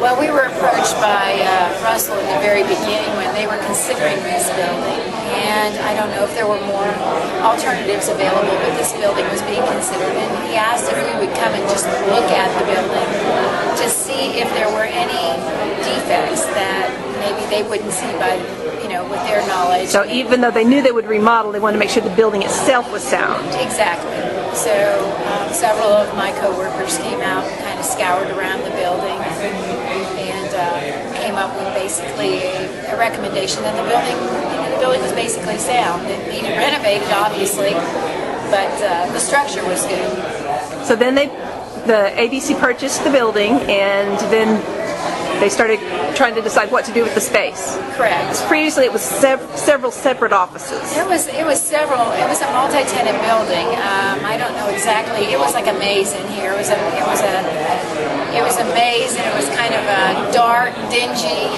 Well, we were approached by Russell in the very beginning when they were considering this building, and I don't know if there were more alternatives available, but this building was being considered, and he asked if we would come and just look at the building to see if there were any defects that maybe they wouldn't see by, with their knowledge. So even though they knew they would remodel, they wanted to make sure the building itself was sound. Exactly. So several of my coworkers came out and kind of scoured around the building and came up with basically a recommendation that the building was basically sound. It needed renovated, obviously, but the structure was good. So then the ABC purchased the building, and then they started trying to decide what to do with the space. Correct. Previously, it was several separate offices. It was several. It was a multi-tenant building. I don't know exactly. It was like a maze in here. It was a maze, and it was kind of a dark, dingy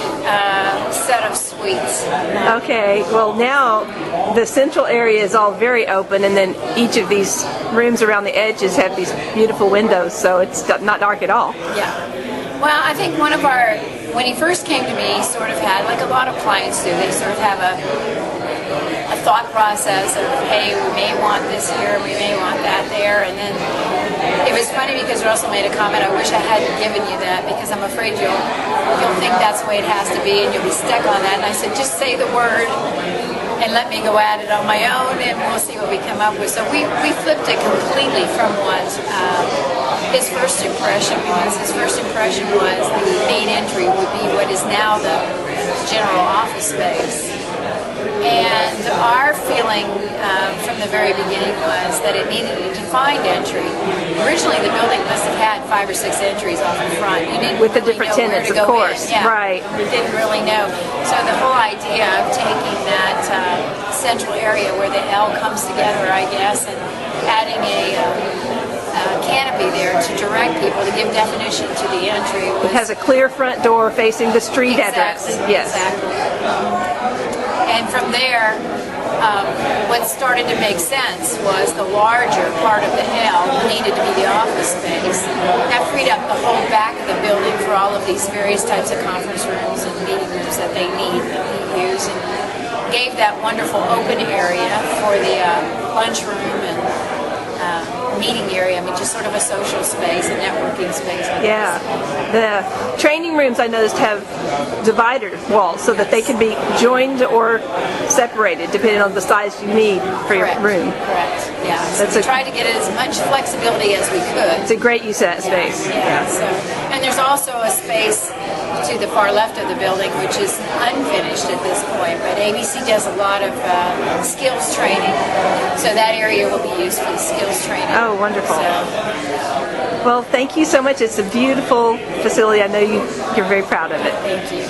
set of suites. Okay. Well, now the central area is all very open, and then each of these rooms around the edges have these beautiful windows, so it's not dark at all. Yeah. Well, I think when he first came to me, he sort of had, like a lot of clients do, they sort of have a thought process of, hey, we may want this here, we may want that there, and then it was funny because Russell made a comment, I wish I hadn't given you that because I'm afraid you'll think that's the way it has to be and you'll be stuck on that. And I said, just say the word and let me go at it on my own and we'll see what we come up with. So we flipped it completely from what his first impression was. His first impression was the main entry would be what is now the general office space. And our feeling from the very beginning was that it needed a defined entry. Originally, the building must have had 5 or 6 entries on the front. You didn't with the really different know tenants, where to of go course. in. Yeah, right. We didn't really know. So the whole idea of taking that central area where the L comes together, I guess, and adding a canopy there to direct people, to give definition to the entry. It has a clear front door facing the street address. Yes. Exactly. And from there, what started to make sense was the larger part of the L needed to be the office space. That freed up the whole back of the building for all of these various types of conference rooms and meeting rooms that they need, that we use, and gave that wonderful open area for the lunchroom and meeting area. I mean, just sort of a social space, a networking space. Yeah. The training rooms, I noticed, have divider walls so that they can be joined or separated depending on the size you need for your room. Correct. Yeah. So we tried to get as much flexibility as we could. It's a great use of that space. Yeah. So, and there's also a space to the far left of the building, which is unfinished at this point, but ABC does a lot of skills training, so that area will be used for the skills training. Oh, wonderful. So, well, thank you so much. It's a beautiful facility. I know you're very proud of it. Thank you.